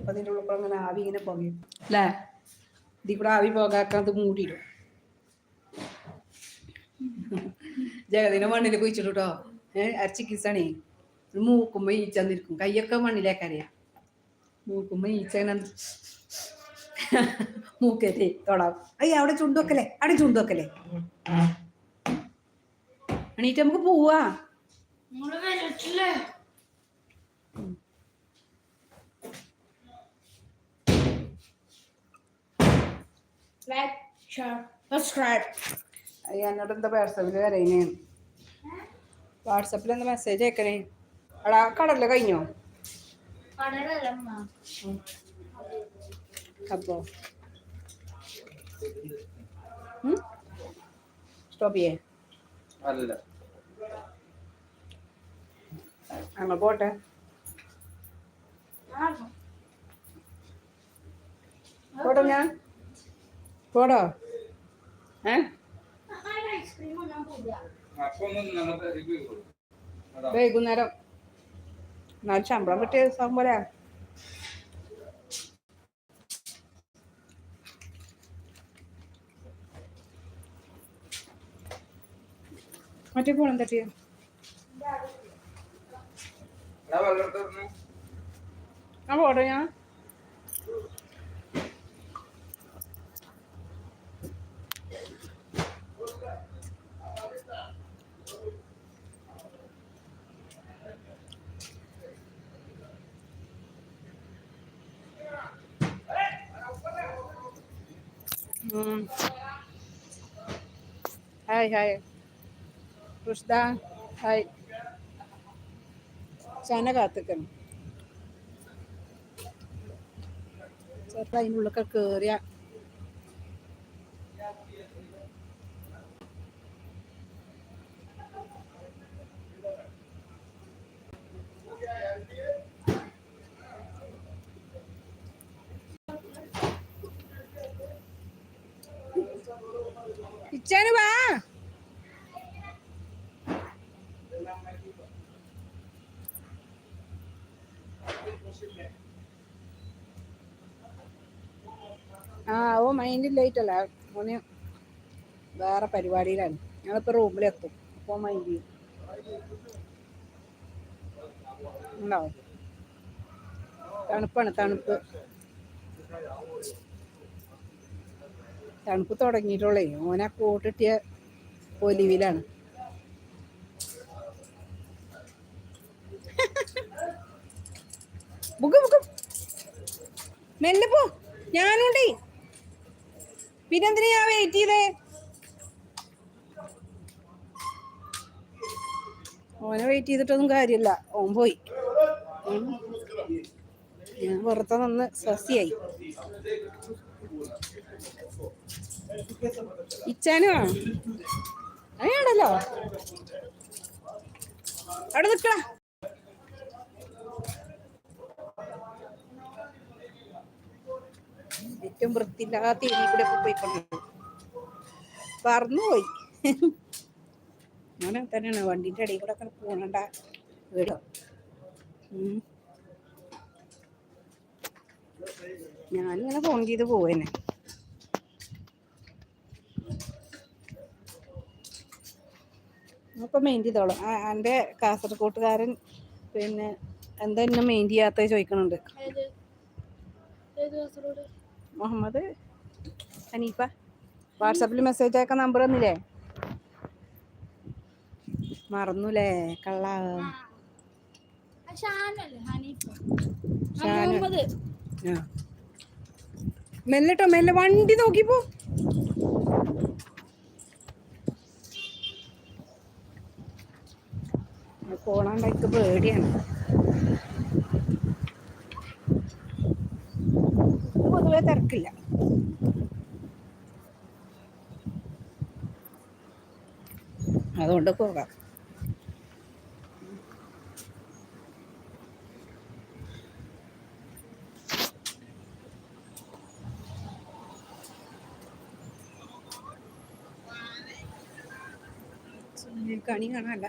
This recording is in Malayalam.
അപ്പം അതിൻ്റെ ഉള്ളിൽ അങ്ങനെ ആവി ഇങ്ങനെ പുകയും അല്ലേ? ഇതിൽ കൂടെ ആവി പോകാക്കാൻ അത് മൂടിയിടും. ജഗതിനെ മണ്ണിൽ കുഴിച്ചിട്ടു കേട്ടോ. അരച്ച് കിസാണേ മൂക്കുമ്പോൾ ഈച്ച നിൽക്കും. കയ്യൊക്കെ മണ്ണിലേക്കറിയാം. മൂക്കുമ്പോൾ ഈച്ച മൂക്കേറ്റി തൊടാം. അയ്യ അവിടെ ചുണ്ടുവെക്കല്ലേ, അവിടെ ചുണ്ടുവെക്കല്ലേ. എണീറ്റ് നമുക്ക് പോവാ. എന്നോട് എന്താ വാട്സാപ്പിൽ വരേനെ? വാട്സാപ്പിൽ എന്താ മെസ്സേജ് അയക്കണേ? എടാ കടല കഴിഞ്ഞോ? അപ്പോ സ്റ്റോപ്പ് ചെയ്യേ? ഞങ്ങൾ പോട്ടെ. പോട്ടോ ഞാൻ പോടോ. വൈകുന്നേരം എന്നാലും ശമ്പളം കിട്ടിയ ദിവസം പോലെ മറ്റേ ഫോൺ എന്താ ചെയ്യാ? പോട്ടോ ഞാൻ. Hi hi Rushda, hi. ചന കാത്തിക്കണം ചേർത്ത് അതിനുള്ളൊക്കെ കയറിയ ഇച്ചാന് വാ. ഓ മൈൻഡ് ലേറ്റല്ല, ഓന് വേറെ പരിപാടിയിലാണ്. ഞങ്ങളിപ്പോൾ റൂമിലെത്തും. അപ്പോൾ മൈൻഡ് ചെയ്യും. ഉണ്ടാവും. തണുപ്പാണ്, തണുപ്പ് തണുപ്പ് തുടങ്ങിയിട്ടുള്ളേ. ഓനെ കോട്ടിട്ടിയ ഒലിവിലാണ്. മെല്ലെ പോ, ഞാനുണ്ടേ. പിന്നെന്തിനാ ഞാൻ വെയിറ്റ് ചെയ്തേ? ഓനെ വെയിറ്റ് ചെയ്തിട്ടൊന്നും കാര്യമില്ല, ഓൻ പോയി. ഞാൻ വെറുതെ നിന്ന് സസ്യായി. ഇച്ചാനോ അങ്ങനെയാണല്ലോ, അവിടെ നിൽക്കണ. ഏറ്റവും വൃത്തിയില്ലാത്ത ഏരിയ കൂടെ ഒക്കെ പോയിക്കൊണ്ടു പറന്നുപോയി. അങ്ങനെ തന്നെയാണ് വണ്ടിന്റെ ഇടയിൽ കൂടെ ഒക്കെ പോകണ്ട വീടോ. ഞാനിങ്ങനെ ഫോൺ ചെയ്ത് പോവേനെ. അപ്പോൾ മെയിൻ ചെയ്തോളാം. എൻ്റെ കാസർഗോട്ടുകാരൻ പിന്നെ എന്താ എന്നെ മെയിൻ ചെയ്യാത്ത ചോദിക്കണുണ്ട്. മുഹമ്മദ് ഹനീഫ വാട്സാപ്പിൽ മെസ്സേജ് അയക്കാൻ നമ്പർ തന്നില്ലേ? മറന്നുല്ലേ കള്ള. മെല്ലട്ടോ, മെല്ലെ വണ്ടി നോക്കിപ്പോ. പോണാണ്ടായിട്ട് പേടിയാണ്. പൊതുവെ തിരക്കില്ല. അതുകൊണ്ട് പോകാം. കണി കാണാനല്ല.